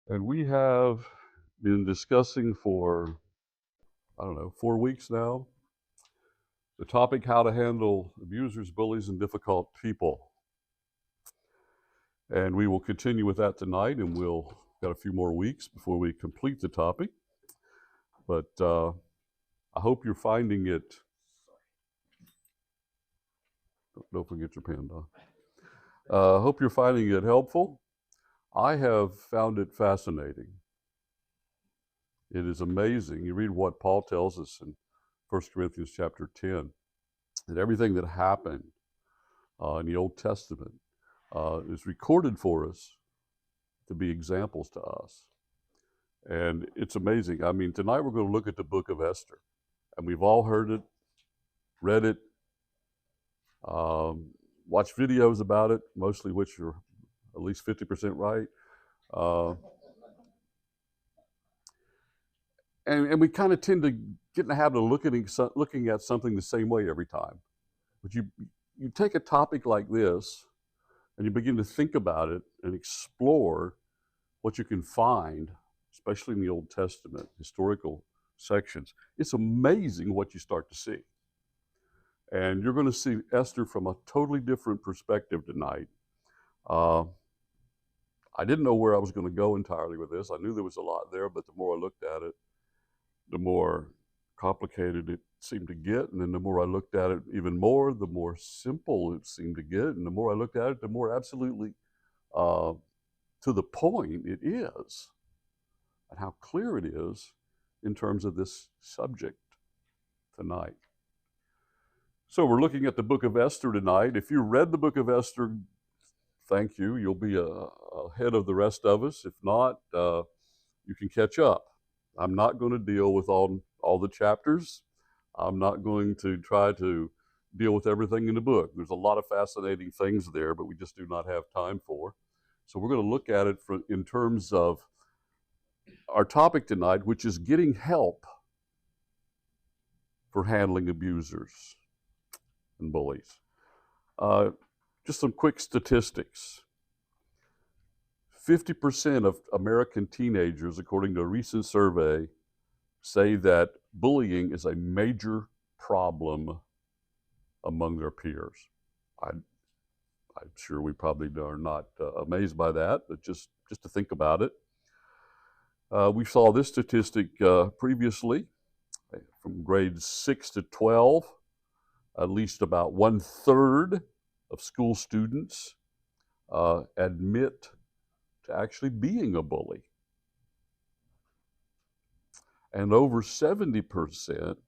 And we have been discussing for, 4 weeks now, the topic how to handle abusers, bullies, and difficult people. And we will continue with that tonight, and we'll got a few more weeks before we complete the topic. But I hope you're finding it. Don't forget your pen, Don. I hope you're finding it helpful. I have found it fascinating. It is amazing. You read what Paul tells us in 1 Corinthians chapter 10, that everything that happened in the Old Testament is recorded for us to be examples to us. And it's amazing. I mean, tonight we're going to look at the book of Esther. And we've all heard it, read it, watched videos about it, mostly which are at least 50% right. And we kind of tend to get in the habit of looking at something the same way every time. But you take a topic like this and you begin to think about it and explore what you can find, especially in the Old Testament, historical sections. It's amazing what you start to see. And you're going to see Esther from a totally different perspective tonight. I didn't know where I was going to go entirely with this. I knew there was a lot there, but the more I looked at it, the more complicated it seemed to get. And then the more I looked at it even more, the more simple it seemed to get. And the more I looked at it, the more absolutely to the point it is, and how clear it is in terms of this subject tonight. So we're looking at the book of Esther tonight. If you read the book of Esther, thank you. You'll be ahead of the rest of us. If not, you can catch up. I'm not going to deal with all the chapters. I'm not going to try to deal with everything in the book. There's a lot of fascinating things there, but we just do not have time for. So we're going to look at it in terms of our topic tonight, which is getting help for handling abusers and bullies. Just some quick statistics. 50% of American teenagers, according to a recent survey, say that bullying is a major problem among their peers. I'm sure we probably are not amazed by that, but just to think about it. We saw this statistic previously from grades 6 to 12. At least about 1/3 of school students admit to actually being a bully. And over 70%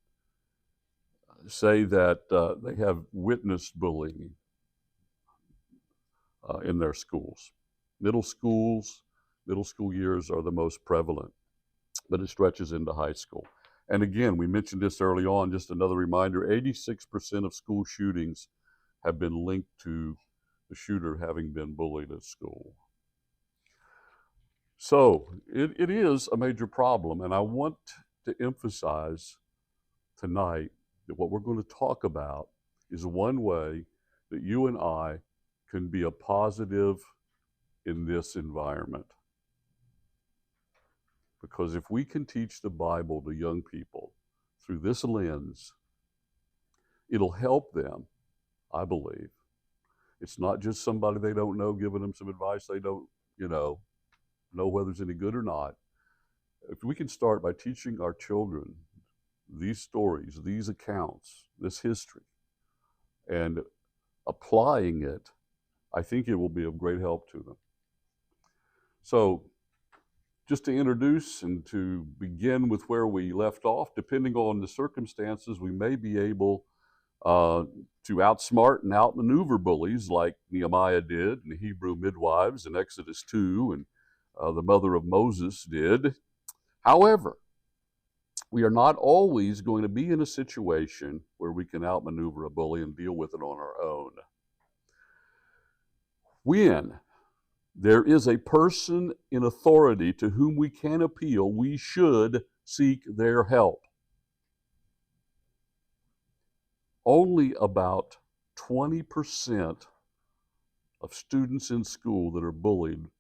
say that they have witnessed bullying in their schools. Middle school years are the most prevalent, but it stretches into high school. And again, we mentioned this early on, just another reminder, 86% of school shootings have been linked to the shooter having been bullied at school. So it is a major problem, and I want to emphasize tonight that what we're going to talk about is one way that you and I can be a positive in this environment. Because if we can teach the Bible to young people through this lens, it'll help them, I believe. It's not just somebody they don't know giving them some advice they don't, know whether it's any good or not. If we can start by teaching our children these stories, these accounts, this history, and applying it, I think it will be of great help to them. So, just to introduce and to begin with where we left off, depending on the circumstances, we may be able to outsmart and outmaneuver bullies like Nehemiah did, and the Hebrew midwives in Exodus 2, and the mother of Moses did. However, we are not always going to be in a situation where we can outmaneuver a bully and deal with it on our own. When there is a person in authority to whom we can appeal, we should seek their help. Only about 20% of students in school that are bullied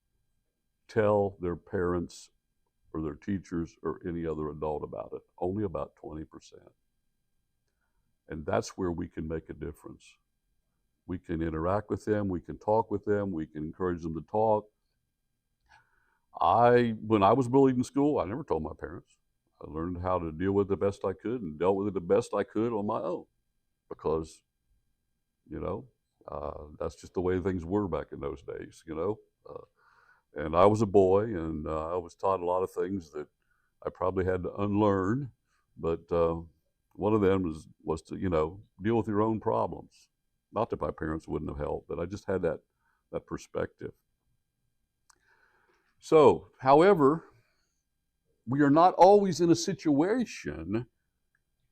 tell their parents or their teachers or any other adult about it. Only about 20%. And that's where we can make a difference. We can interact with them, we can talk with them, we can encourage them to talk. When I was bullied in school, I never told my parents. I learned how to deal with it the best I could and dealt with it the best I could on my own, because, that's just the way things were back in those days, and I was a boy, and I was taught a lot of things that I probably had to unlearn, but one of them was to, deal with your own problems. Not that my parents wouldn't have helped, but I just had that perspective. So, however, we are not always in a situation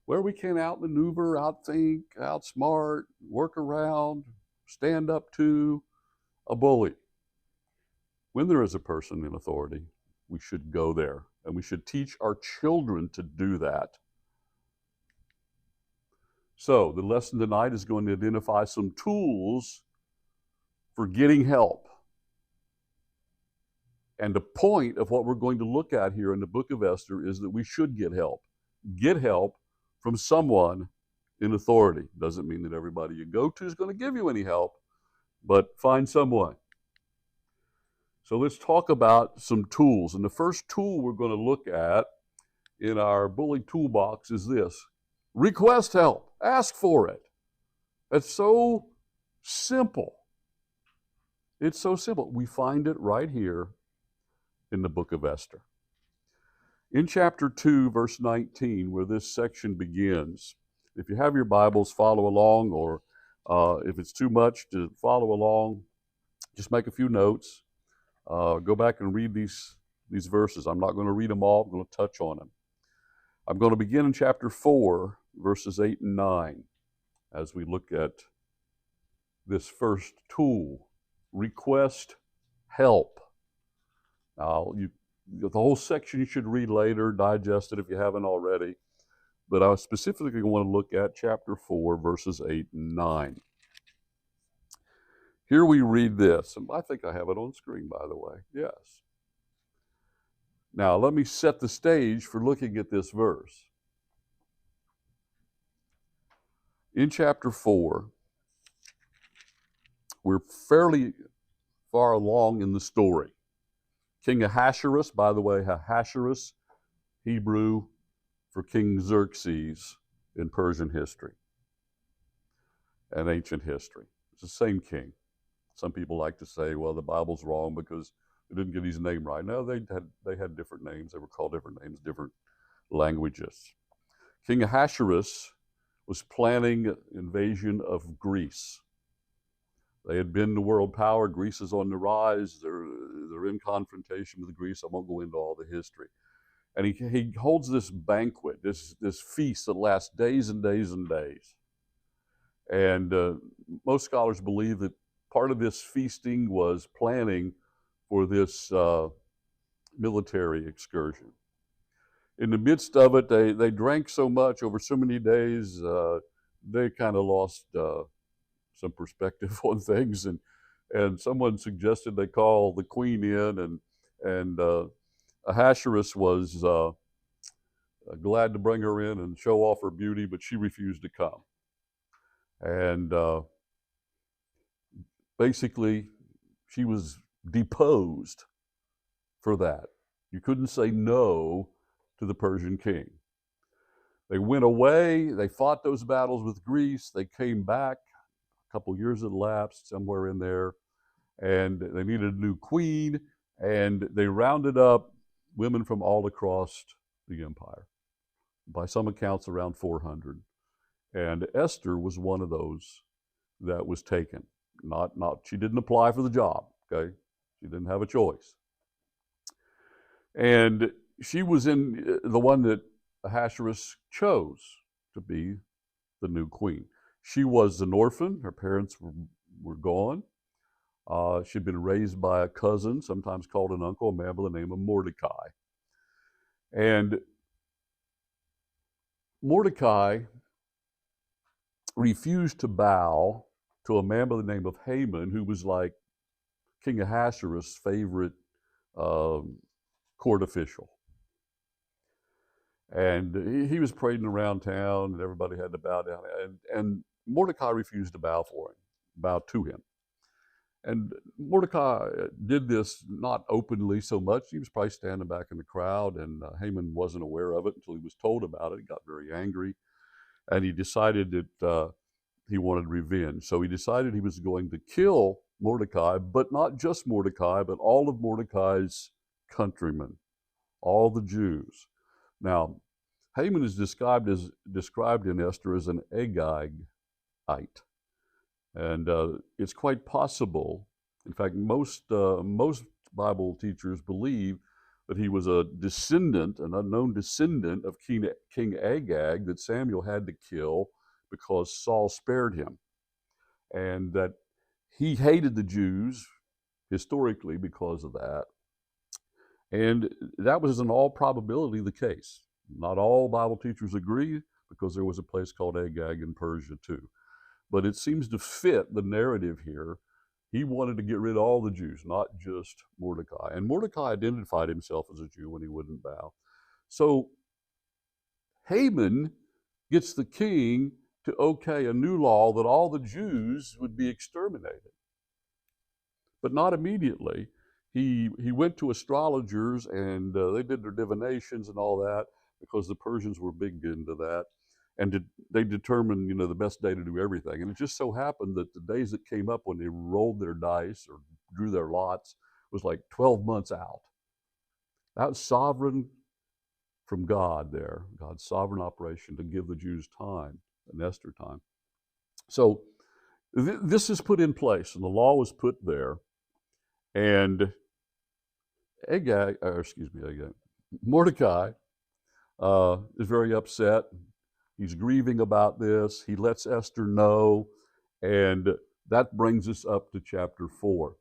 where we can outmaneuver, outthink, outsmart, work around, stand up to a bully. When there is a person in authority, we should go there, and we should teach our children to do that. So, the lesson tonight is going to identify some tools for getting help. And the point of what we're going to look at here in the book of Esther is that we should get help. Get help from someone in authority. Doesn't mean that everybody you go to is going to give you any help, but find someone. So let's talk about some tools. And the first tool we're going to look at in our bully toolbox is this: request help. Ask for it. It's so simple. It's so simple. We find it right here in the book of Esther. In chapter 2, verse 19, where this section begins, if you have your Bibles, follow along, or if it's too much to follow along, just make a few notes. Go back and read these verses. I'm not going to read them all. I'm going to touch on them. I'm going to begin in chapter 4, verses 8 and 9, as we look at this first tool: request help. Now, the whole section you should read later, digest it if you haven't already. But I specifically want to look at chapter 4, verses 8 and 9. Here we read this, and I think I have it on screen, by the way. Yes. Now, let me set the stage for looking at this verse. In chapter 4, we're fairly far along in the story. King Ahasuerus, by the way, Ahasuerus, Hebrew for King Xerxes in Persian history and ancient history. It's the same king. Some people like to say, well, the Bible's wrong because they didn't get his name right. No, they had different names. They were called different names, different languages. King Ahasuerus was planning invasion of Greece. They had been the world power. Greece is on the rise. They're in confrontation with Greece. I won't go into all the history. And he holds this banquet, this feast that lasts days and days and days. And most scholars believe that part of this feasting was planning for this military excursion. In the midst of it, they drank so much over so many days, they kind of lost some perspective on things, and someone suggested they call the queen in, and Ahasuerus was glad to bring her in and show off her beauty, but she refused to come. And basically, she was deposed for that. You couldn't say no to the Persian king. They went away. They fought those battles with Greece. They came back. Couple years had elapsed, somewhere in there, and they needed a new queen, and they rounded up women from all across the empire. By some accounts, around 400. And Esther was one of those that was taken. She didn't apply for the job, okay? She didn't have a choice. And she was in the one that Ahasuerus chose to be the new queen. She was an orphan. Her parents were gone. She'd been raised by a cousin, sometimes called an uncle, a man by the name of Mordecai. And Mordecai refused to bow to a man by the name of Haman, who was like King Ahasuerus' favorite court official. And he was parading around town, and everybody had to bow down. And Mordecai refused to bow to him. And Mordecai did this not openly so much. He was probably standing back in the crowd, and Haman wasn't aware of it until he was told about it. He got very angry, and he decided that he wanted revenge. So he decided he was going to kill Mordecai, but not just Mordecai, but all of Mordecai's countrymen, all the Jews. Now, Haman is described in Esther as an Agagite. And it's quite possible, in fact, most Bible teachers believe that he was a descendant, an unknown descendant of King Agag that Samuel had to kill because Saul spared him. And that he hated the Jews historically because of that. And that was in all probability the case. Not all Bible teachers agree, because there was a place called Agag in Persia too. But it seems to fit the narrative here. He wanted to get rid of all the Jews, not just Mordecai. And Mordecai identified himself as a Jew when he wouldn't bow. So Haman gets the king to okay a new law that all the Jews would be exterminated. But not immediately. He went to astrologers, and they did their divinations and all that, because the Persians were big into that. And they determined, the best day to do everything. And it just so happened that the days that came up when they rolled their dice or drew their lots was like 12 months out. That was sovereign from God there, God's sovereign operation to give the Jews time, an Esther time. So this is put in place, and the law was put there. And Mordecai is very upset. He's grieving about this. He lets Esther know, and that brings us up to chapter 4.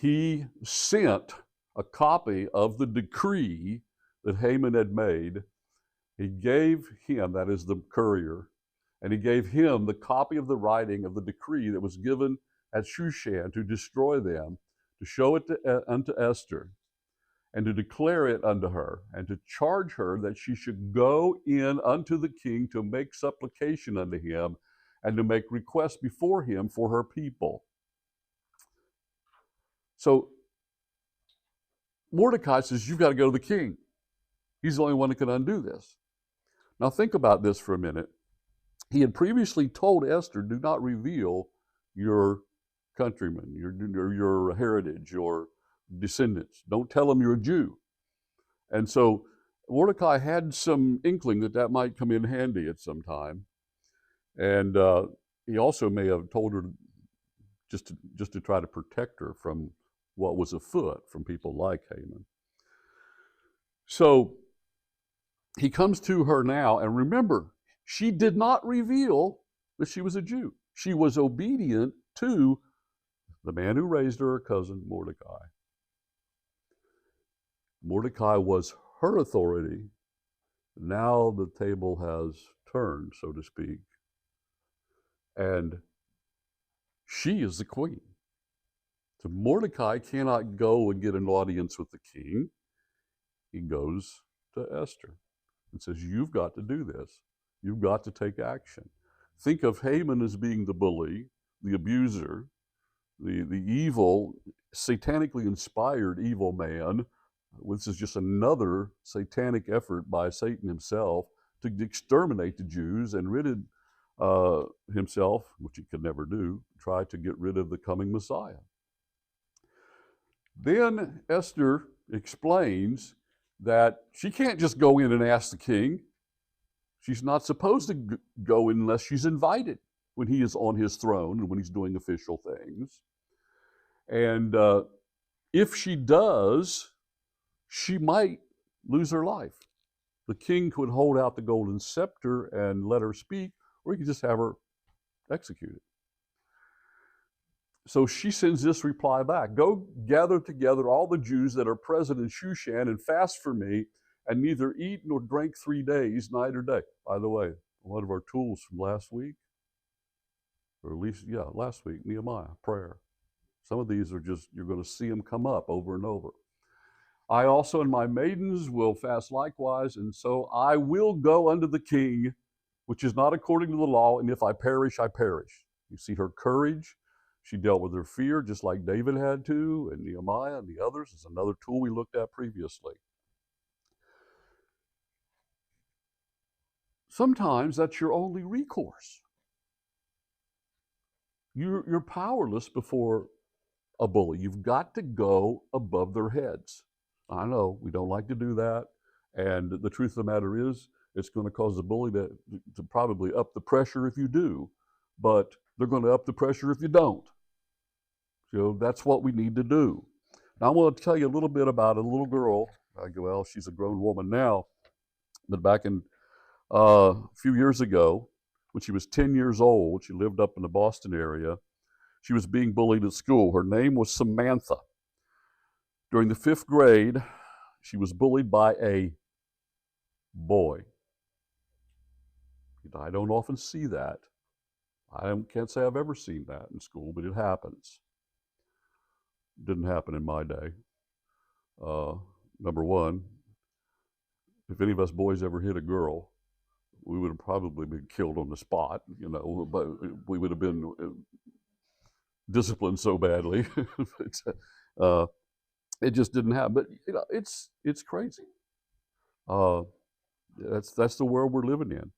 He sent a copy of the decree that Haman had made. He gave him, that is the courier, and he gave him the copy of the writing of the decree that was given at Shushan to destroy them, to show it unto Esther, and to declare it unto her, and to charge her that she should go in unto the king to make supplication unto him, and to make request before him for her people. So Mordecai says, you've got to go to the king. He's the only one that can undo this. Now think about this for a minute. He had previously told Esther, do not reveal your countrymen, your heritage, your descendants. Don't tell them you're a Jew. And so Mordecai had some inkling that might come in handy at some time. And he also may have told her just to try to protect her from what was afoot from people like Haman. So he comes to her now, and remember, she did not reveal that she was a Jew. She was obedient to the man who raised her cousin, Mordecai. Mordecai was her authority. Now the table has turned, so to speak. And she is the queen. So Mordecai cannot go and get an audience with the king. He goes to Esther and says, you've got to do this. You've got to take action. Think of Haman as being the bully, the abuser, the evil, satanically inspired evil man. This is just another satanic effort by Satan himself to exterminate the Jews and rid himself, which he could never do, try to get rid of the coming Messiah. Then Esther explains that she can't just go in and ask the king. She's not supposed to go in unless she's invited when he is on his throne and when he's doing official things. And if she does, she might lose her life. The king could hold out the golden scepter and let her speak, or he could just have her executed. So she sends this reply back. Go gather together all the Jews that are present in Shushan and fast for me, and neither eat nor drink 3 days, night or day. By the way, one of our tools from last week, or at least, last week, Nehemiah, prayer. Some of these are just, you're going to see them come up over and over. I also and my maidens will fast likewise, and so I will go unto the king, which is not according to the law, and if I perish, I perish. You see her courage. She dealt with her fear just like David had to, and Nehemiah and the others. Is another tool we looked at previously. Sometimes that's your only recourse. You're powerless before a bully. You've got to go above their heads. I know we don't like to do that, and the truth of the matter is, it's going to cause the bully to probably up the pressure if you do, but they're going to up the pressure if you don't. So that's what we need to do. Now, I want to tell you a little bit about a little girl. Well, she's a grown woman now, but back in a few years ago, when she was 10 years old, she lived up in the Boston area. She was being bullied at school. Her name was Samantha. During the 5th grade, she was bullied by a boy. I don't often see that. I can't say I've ever seen that in school, but it happens. It didn't happen in my day. Number one, if any of us boys ever hit a girl, we would have probably been killed on the spot, but we would have been disciplined so badly. It just didn't happen. But it's crazy. That's the world we're living in.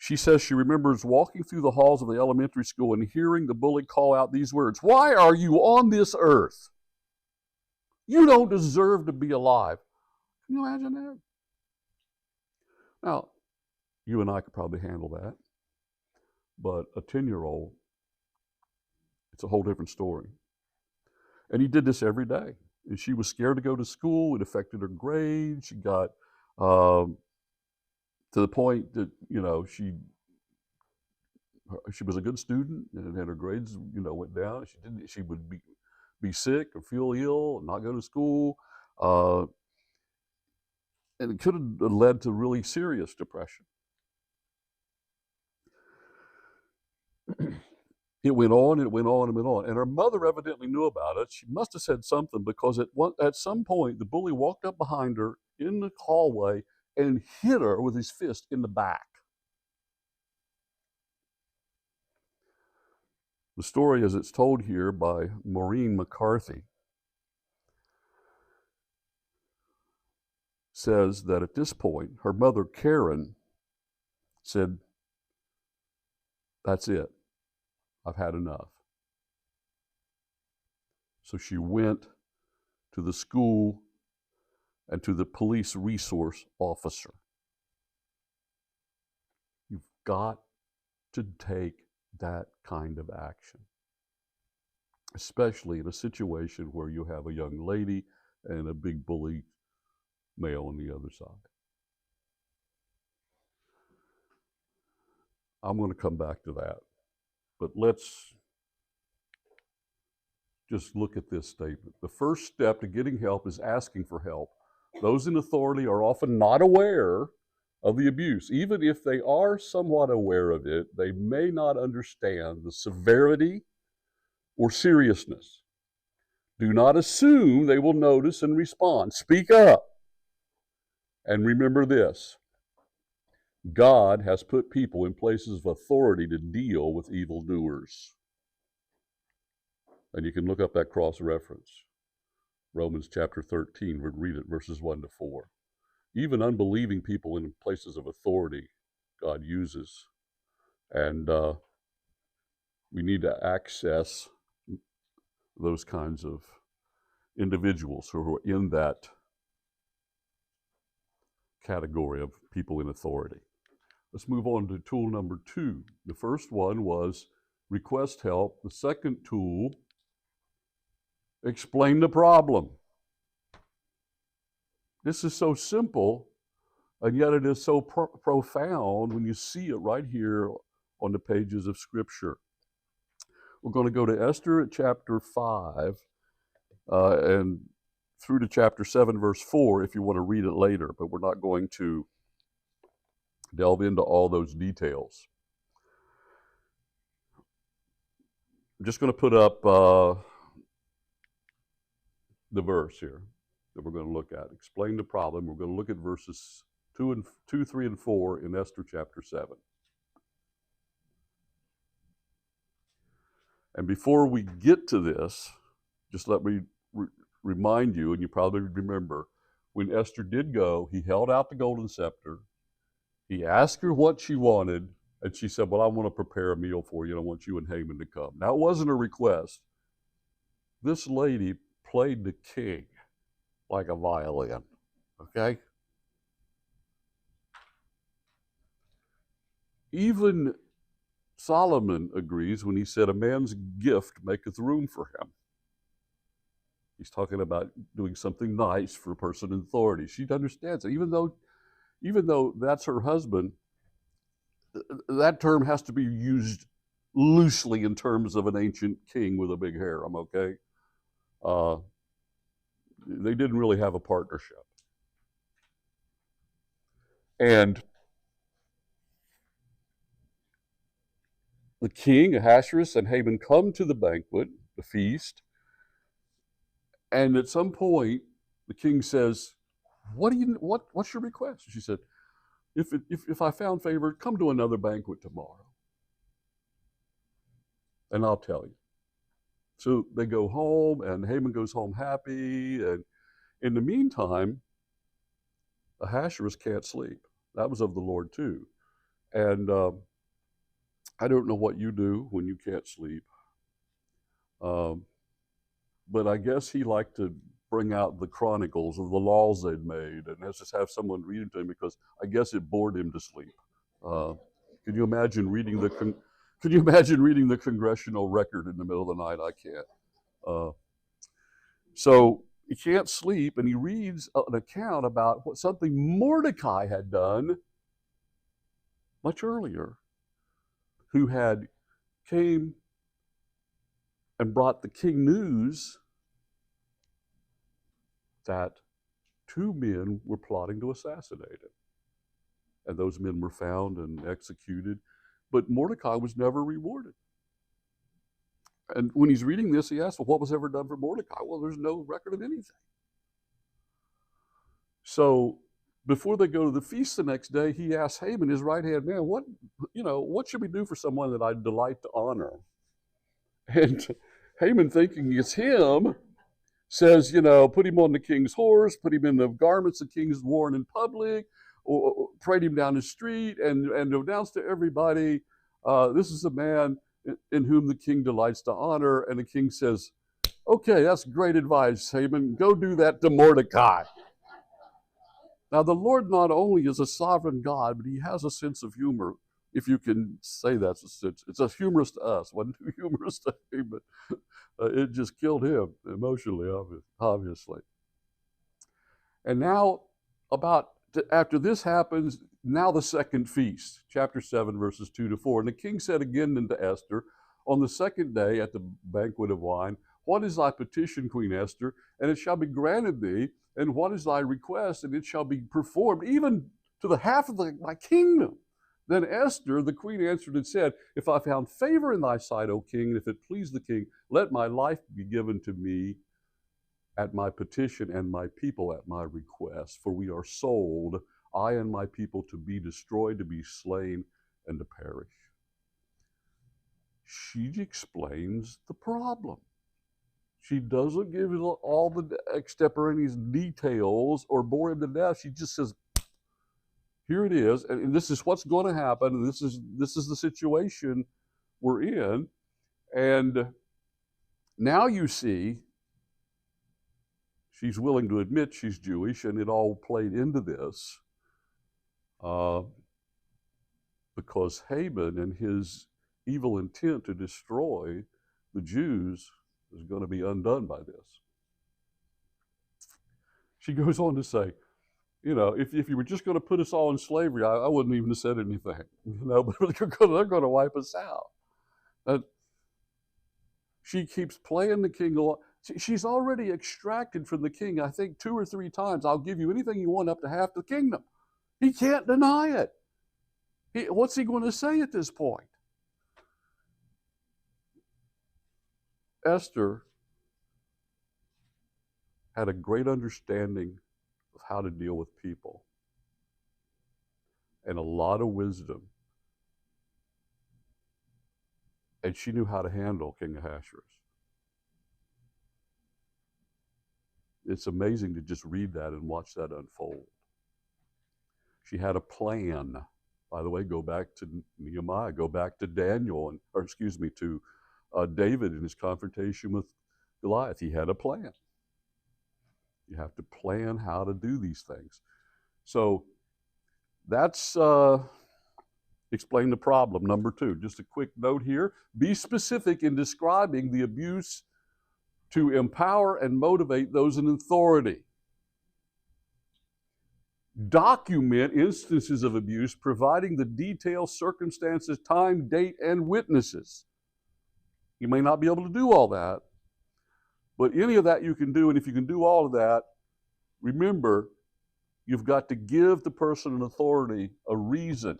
She says she remembers walking through the halls of the elementary school and hearing the bully call out these words, "Why are you on this earth? You don't deserve to be alive." Can you imagine that? Now, you and I could probably handle that, but a 10-year-old, it's a whole different story. And he did this every day. And she was scared to go to school. It affected her grades. She got to the point that, she was a good student, and her grades, went down. She would be sick or feel ill and not go to school. And it could have led to really serious depression. It went on and it went on and went on. And her mother evidently knew about it. She must have said something, because at some point, the bully walked up behind her in the hallway and hit her with his fist in the back. The story, as it's told here by Maureen McCarthy, says that at this point, her mother, Karen, said, "That's it. I've had enough." So she went to the school and to the police resource officer. You've got to take that kind of action, especially in a situation where you have a young lady and a big bully male on the other side. I'm going to come back to that, but let's just look at this statement. The first step to getting help is asking for help. Those in authority are often not aware of the abuse. Even if they are somewhat aware of it, they may not understand the severity or seriousness. Do not assume they will notice and respond. Speak up. And remember this: God has put people in places of authority to deal with evildoers. And you can look up that cross-reference. Romans chapter 13, we'll read it, verses 1 to 4. Even unbelieving people in places of authority, God uses. And we need to access those kinds of individuals who are in that category of people in authority. Let's move on to tool number 2. The first one was request help. The second tool, explain the problem. This is so simple, and yet it is so profound when you see it right here on the pages of Scripture. We're going to go to Esther at chapter 5 and through to chapter 7, verse 4, if you want to read it later, but we're not going to delve into all those details. I'm just going to put up the verse here. that we're going to look at. Explain the problem. We're going to look at verses 2, 3, and 4 in Esther chapter 7. And before we get to this, just let me remind you, and you probably remember, when Esther did go, he held out the golden scepter. He asked her what she wanted, and she said, well, I want to prepare a meal for you, and I want you and Haman to come. Now, it wasn't a request. This lady played the king like a violin, okay? Even Solomon agrees when he said, a man's gift maketh room for him. He's talking about doing something nice for a person in authority. She understands it. Even though that's her husband, that term has to be used loosely in terms of an ancient king with a big harem, okay? They didn't really have a partnership. And the king, Ahasuerus, and Haman come to the banquet, the feast, and at some point, the king says, what's your request? She said, if I found favor, come to another banquet tomorrow, and I'll tell you. So they go home, and Haman goes home happy, and in the meantime, Ahasuerus can't sleep. That was of the Lord too. And I don't know what you do when you can't sleep, but I guess he liked to bring out the chronicles of the laws they'd made, and let's just have someone read them to him, because I guess it bored him to sleep. Could you imagine reading the congressional record in the middle of the night? I can't. So he can't sleep, and he reads an account about something Mordecai had done much earlier, who had came and brought the king news that 2 men were plotting to assassinate him. And those men were found and executed, but Mordecai was never rewarded. And when he's reading this, he asks, well, what was ever done for Mordecai? Well, there's no record of anything. So before they go to the feast the next day, he asks Haman, his right-hand man, what should we do for someone that I delight to honor? And Haman, thinking it's him, says, put him on the king's horse, put him in the garments the king's worn in public, or parade him down the street, and announce to everybody, this is a man in whom the king delights to honor. And the king says, okay, that's great advice, Haman. Go do that to Mordecai. Now, the Lord not only is a sovereign God, but he has a sense of humor, if you can say that's a sense. It's a humorous to us. Wasn't too humorous to him, but it just killed him emotionally, obviously. And now, after this happens, now the second feast, chapter 7, verses 2 to 4. And the king said again unto Esther, on the second day at the banquet of wine, what is thy petition, Queen Esther? And it shall be granted thee. And what is thy request? And it shall be performed, even to the half of my kingdom. Then Esther, the queen, answered and said, if I found favor in thy sight, O king, and if it please the king, let my life be given to me at my petition, and my people at my request. For we are sold, I and my people, to be destroyed, to be slain, and to perish. She explains the problem. She doesn't give all the extemporaneous details or bore him to death. She just says, here it is, and this is what's going to happen, and this is the situation we're in. And now you see, she's willing to admit she's Jewish, and it all played into this because Haman and his evil intent to destroy the Jews is going to be undone by this. She goes on to say, if you were just going to put us all in slavery, I wouldn't even have said anything, but they're going to wipe us out. And she keeps playing the king along. She's already extracted from the king, I think 2 or 3 times, I'll give you anything you want up to half the kingdom. He can't deny it. What's he going to say at this point? Esther had a great understanding of how to deal with people and a lot of wisdom. And she knew how to handle King Ahasuerus. It's amazing to just read that and watch that unfold. She had a plan. By the way, go back to Nehemiah, go back to Daniel, to David in his confrontation with Goliath. He had a plan. You have to plan how to do these things. So that's explain the problem. Number 2, just a quick note here. Be specific in describing the abuse to empower and motivate those in authority. Document instances of abuse, providing the details, circumstances, time, date, and witnesses. You may not be able to do all that, but any of that you can do, and if you can do all of that, remember, you've got to give the person in authority a reason.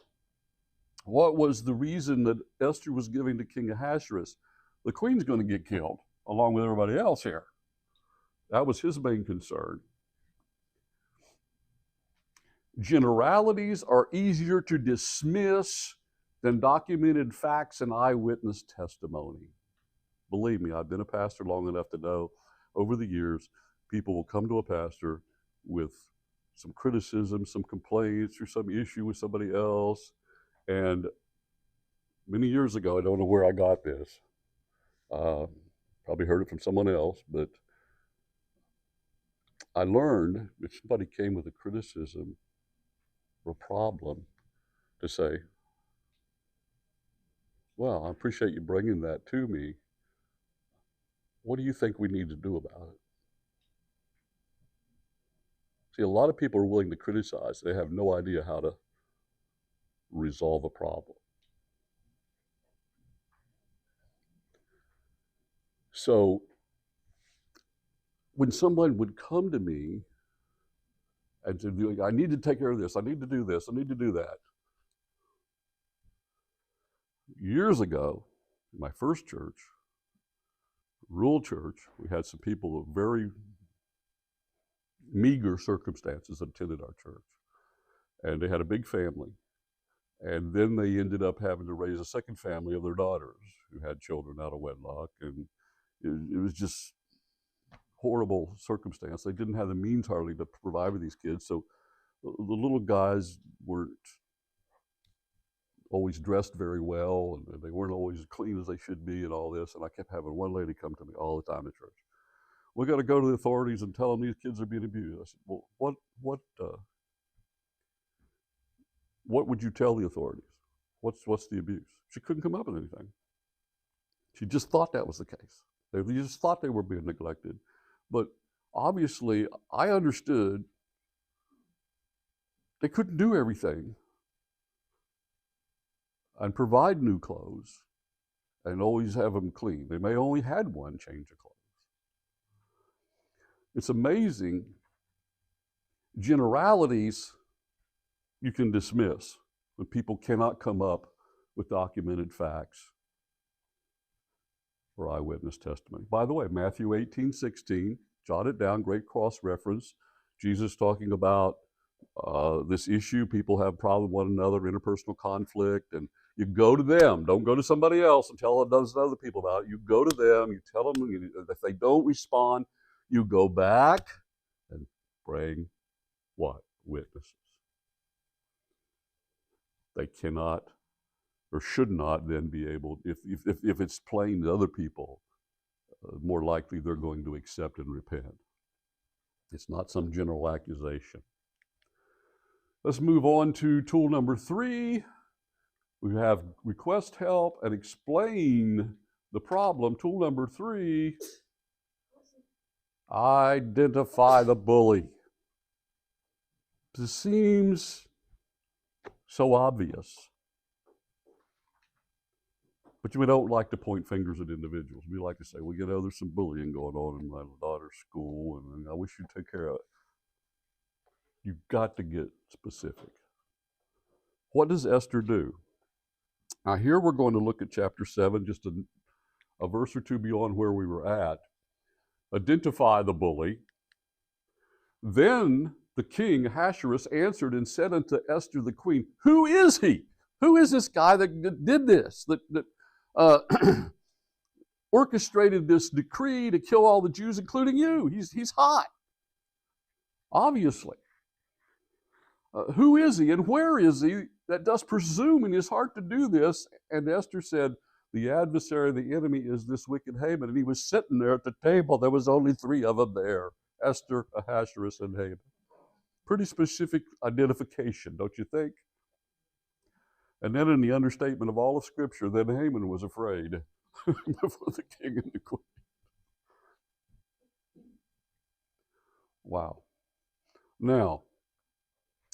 What was the reason that Esther was giving to King Ahasuerus? The queen's going to get killed, along with everybody else here. That was his main concern. Generalities are easier to dismiss than documented facts and eyewitness testimony. Believe me, I've been a pastor long enough to know over the years, people will come to a pastor with some criticism, some complaints, or some issue with somebody else. And many years ago, I don't know where I got this. Probably heard it from someone else, but I learned if somebody came with a criticism or a problem, to say, well, I appreciate you bringing that to me. What do you think we need to do about it? See, a lot of people are willing to criticize. They have no idea how to resolve a problem. So when someone would come to me and say, I need to take care of this, I need to do this, I need to do that. Years ago, in my first church, rural church, we had some people of very meager circumstances that attended our church. And they had a big family. And then they ended up having to raise a second family of their daughters who had children out of wedlock. And it was just horrible circumstance. They didn't have the means hardly to provide for these kids. So the little guys weren't always dressed very well, and they weren't always as clean as they should be and all this. And I kept having one lady come to me all the time at church. We got to go to the authorities and tell them these kids are being abused. I said, well, what would you tell the authorities? What's the abuse? She couldn't come up with anything. She just thought that was the case. They just thought they were being neglected. But obviously, I understood they couldn't do everything and provide new clothes and always have them clean. They may only had one change of clothes. It's amazing. Generalities you can dismiss when people cannot come up with documented facts or eyewitness testimony. By the way, Matthew 18:16, jot it down, great cross-reference. Jesus talking about this issue. People have problem with one another, interpersonal conflict, and you go to them. Don't go to somebody else and tell those other people about it. You go to them, you tell them, if they don't respond, you go back and bring what? Witnesses. They cannot or should not then be able, if it's plain to other people, more likely they're going to accept and repent. It's not some general accusation. Let's move on to tool number 3. We have request help and explain the problem. Tool number 3, identify the bully. This seems so obvious. But we don't like to point fingers at individuals. We like to say, well, there's some bullying going on in my daughter's school, and I wish you'd take care of it. You've got to get specific. What does Esther do? Now here we're going to look at chapter 7, just a verse or two beyond where we were at. Identify the bully. Then the king Ahasuerus answered and said unto Esther the queen, who is he? Who is this guy that did this, that orchestrated this decree to kill all the Jews, including you? He's hot, obviously. Who is he and where is he that does presume in his heart to do this? And Esther said, the adversary, the enemy, is this wicked Haman. And he was sitting there at the table. There was only 3 of them there, Esther, Ahasuerus, and Haman. Pretty specific identification, don't you think? And then in the understatement of all of Scripture, then Haman was afraid before the king and the queen. Wow. Now,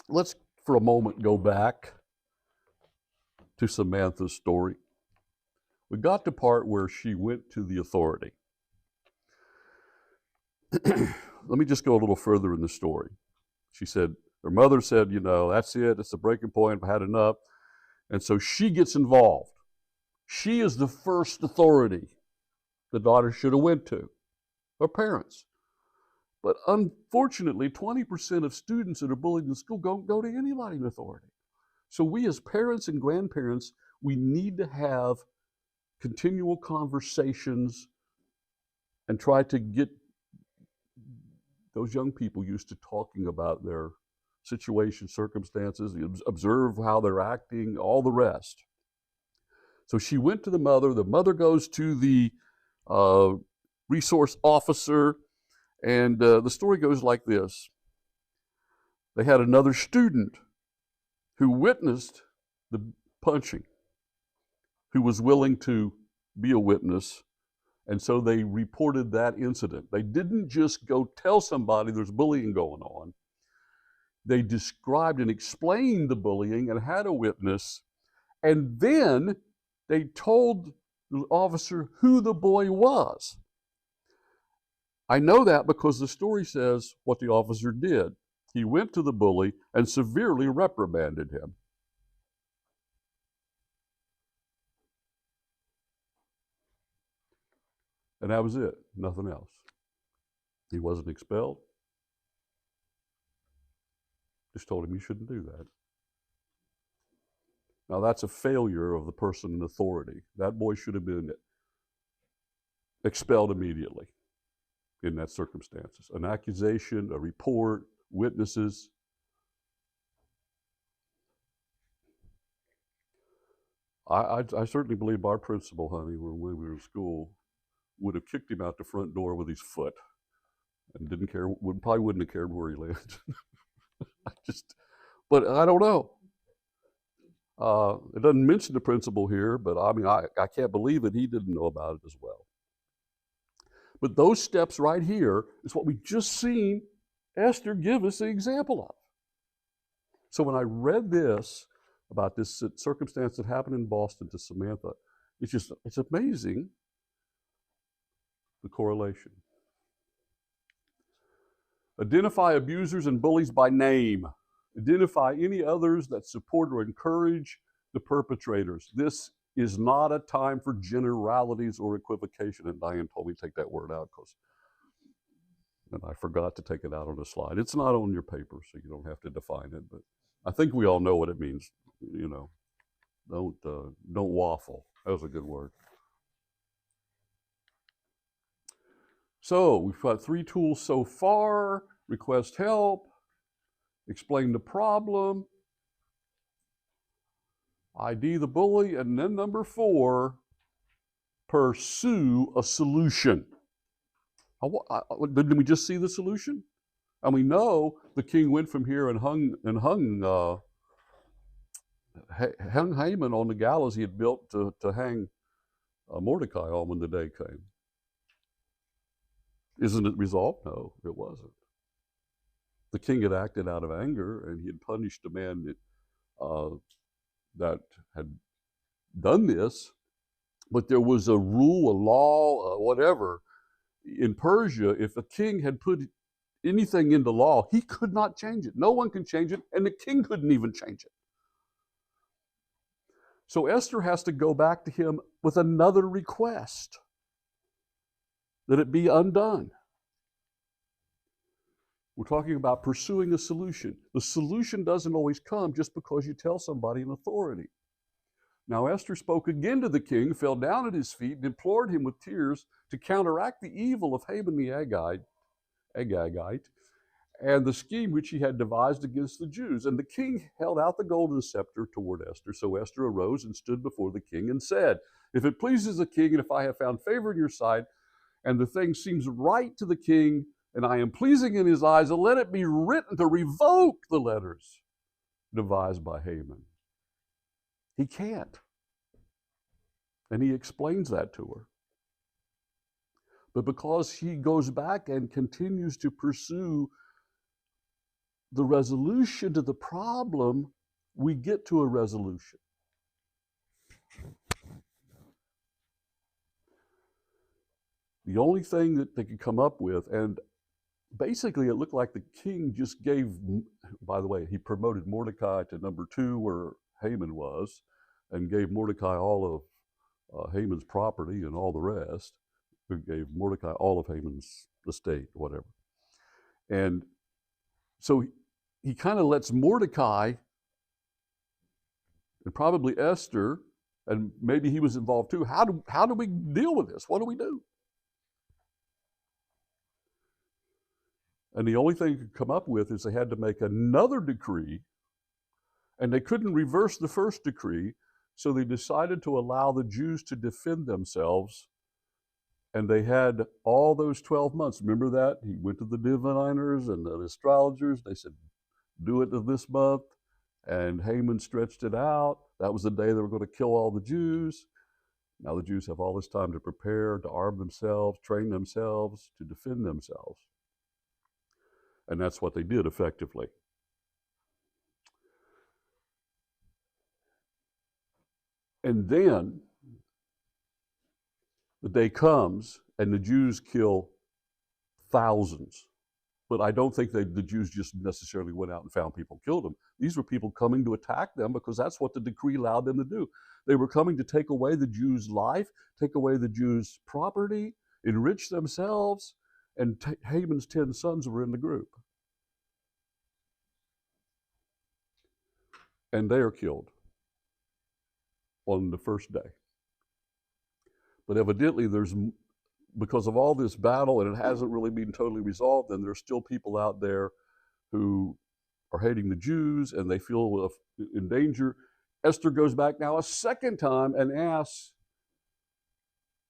let's for a moment go back to Samantha's story. We got to the part where she went to the authority. Let me just go a little further in the story. She said, her mother said, that's it, it's the breaking point, I've had enough. And so she gets involved. She is the first authority the daughter should have went to, her parents. But unfortunately, 20% of students that are bullied in school don't go to anybody in authority. So we as parents and grandparents, we need to have continual conversations and try to get those young people used to talking about their situation, circumstances, observe how they're acting, all the rest. So she went to the mother goes to the resource officer, and the story goes like this. They had another student who witnessed the punching, who was willing to be a witness, and so they reported that incident. They didn't just go tell somebody there's bullying going on. They described and explained the bullying and had a witness, and then they told the officer who the boy was. I know that because the story says what the officer did. He went to the bully and severely reprimanded him. And that was it, nothing else. He wasn't expelled. Just told him you shouldn't do that. Now that's a failure of the person in authority. That boy should have been expelled immediately in that circumstances. An accusation, a report, witnesses. I certainly believe our principal, honey, when we were in school, would have kicked him out the front door with his foot and didn't care, probably wouldn't have cared where he landed. But I don't know. It doesn't mention the principal here, but I mean, I can't believe that he didn't know about it as well. But those steps right here is what we just seen Esther give us the example of. So when I read this about this circumstance that happened in Boston to Samantha, it's amazing, the correlation. Identify abusers and bullies by name. Identify any others that support or encourage the perpetrators. This is not a time for generalities or equivocation. And Diane told me to take that word out and I forgot to take it out on the slide. It's not on your paper, so you don't have to define it. But I think we all know what it means. Don't waffle. That was a good word. So we've got 3 tools so far: request help, explain the problem, ID the bully, and then number 4, pursue a solution. Didn't we just see the solution? And we know the king went from here and hung Haman on the gallows he had built to hang Mordecai on when the day came. Isn't it resolved? No, it wasn't. The king had acted out of anger, and he had punished a man that had done this, but there was a rule, a law, whatever. In Persia, if a king had put anything into law, he could not change it. No one can change it, and the king couldn't even change it. So Esther has to go back to him with another request, that it be undone. We're talking about pursuing a solution. The solution doesn't always come just because you tell somebody in authority. Now Esther spoke again to the king, fell down at his feet, and implored him with tears to counteract the evil of Haman the Agagite, and the scheme which he had devised against the Jews. And the king held out the golden scepter toward Esther. So Esther arose and stood before the king and said, "If it pleases the king, and if I have found favor in your sight, and the thing seems right to the king, and I am pleasing in his eyes, and let it be written to revoke the letters devised by Haman." He can't. And he explains that to her. But because he goes back and continues to pursue the resolution to the problem, we get to a resolution. The only thing that they could come up with, and basically it looked like the king just gave, by the way, he promoted Mordecai to number 2 where Haman was, and gave Mordecai all of Haman's property and all the rest. He gave Mordecai all of Haman's estate, whatever. And so he kind of lets Mordecai, and probably Esther, and maybe he was involved too, how do we deal with this? What do we do? And the only thing they could come up with is they had to make another decree, and they couldn't reverse the first decree, so they decided to allow the Jews to defend themselves. And they had all those 12 months. Remember that? He went to the diviners and the astrologers. They said, do it this month. And Haman stretched it out. That was the day they were going to kill all the Jews. Now the Jews have all this time to prepare, to arm themselves, train themselves, to defend themselves. And that's what they did effectively. And then the day comes and the Jews kill thousands. But I don't think the Jews just necessarily went out and found people, killed them. These were people coming to attack them because that's what the decree allowed them to do. They were coming to take away the Jews' life, take away the Jews' property, enrich themselves, and Haman's 10 sons were in the group. And they are killed on the first day. But evidently because of all this battle and it hasn't really been totally resolved, and there's still people out there who are hating the Jews and they feel in danger. Esther goes back now a second time and asks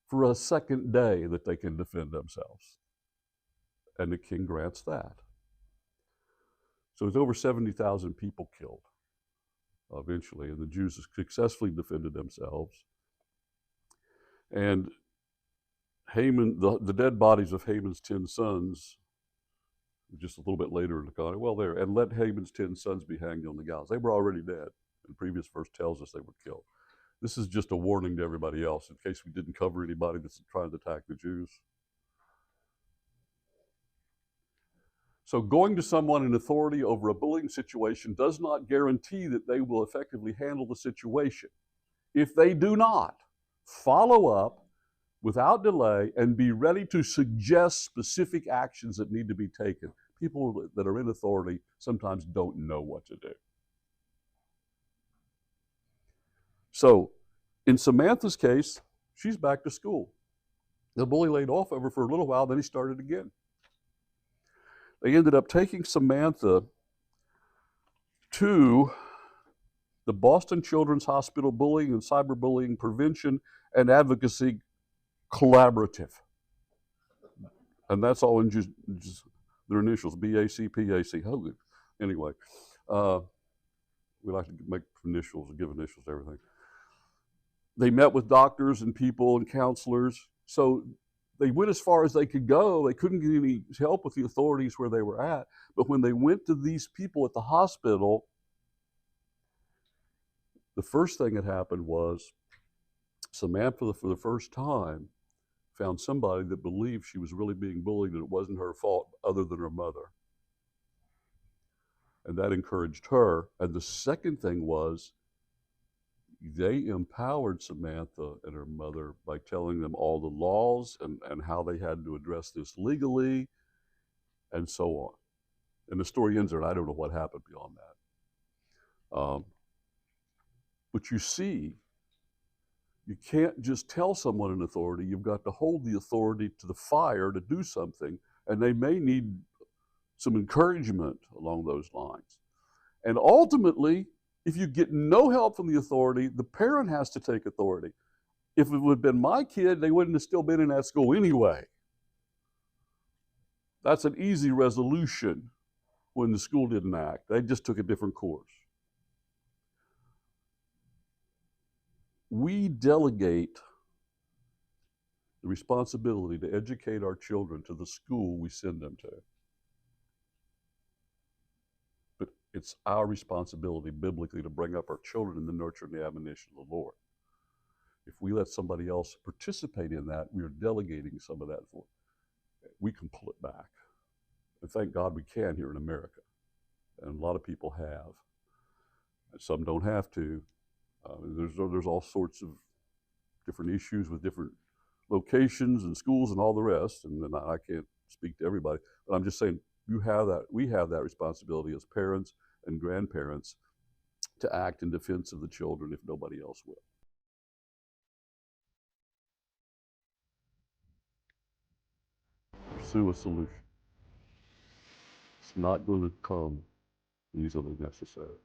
for a second day that they can defend themselves. And the king grants that. So it's over 70,000 people killed eventually, and the Jews successfully defended themselves. And Haman, the dead bodies of Haman's 10 sons, just a little bit later in the Connie, and let Haman's 10 sons be hanged on the gallows. They were already dead. The previous verse tells us they were killed. This is just a warning to everybody else in case we didn't cover anybody that's trying to attack the Jews. So going to someone in authority over a bullying situation does not guarantee that they will effectively handle the situation. If they do not, follow up without delay and be ready to suggest specific actions that need to be taken. People that are in authority sometimes don't know what to do. So in Samantha's case, she's back to school. The bully laid off of her for a little while, then he started again. They ended up taking Samantha to the Boston Children's Hospital Bullying and Cyberbullying Prevention and Advocacy Collaborative. And that's all in just their initials, BAC, PAC. Hogan. Anyway, we like to make initials and give initials to everything. They met with doctors and people and counselors. So they went as far as they could go. They couldn't get any help with the authorities where they were at. But when they went to these people at the hospital, the first thing that happened was Samantha, for the first time, found somebody that believed she was really being bullied and it wasn't her fault other than her mother. And that encouraged her. And the second thing was they empowered Samantha and her mother by telling them all the laws and how they had to address this legally and so on. And the story ends there, and I don't know what happened beyond that. But you see, you can't just tell someone in authority. You've got to hold the authority to the fire to do something, and they may need some encouragement along those lines. And ultimately, if you get no help from the authority, the parent has to take authority. If it would have been my kid, they wouldn't have still been in that school anyway. That's an easy resolution when the school didn't act. They just took a different course. We delegate the responsibility to educate our children to the school we send them to. But it's our responsibility biblically to bring up our children in the nurture and the admonition of the Lord. If we let somebody else participate in that, we are delegating some of that. We can pull it back. And thank God we can here in America. And a lot of people have. And some don't have to. There's all sorts of different issues with different locations and schools and all the rest. And I can't speak to everybody. But I'm just saying, we have that responsibility as parents and grandparents to act in defense of the children if nobody else will. Pursue a solution. It's not going to come easily necessary.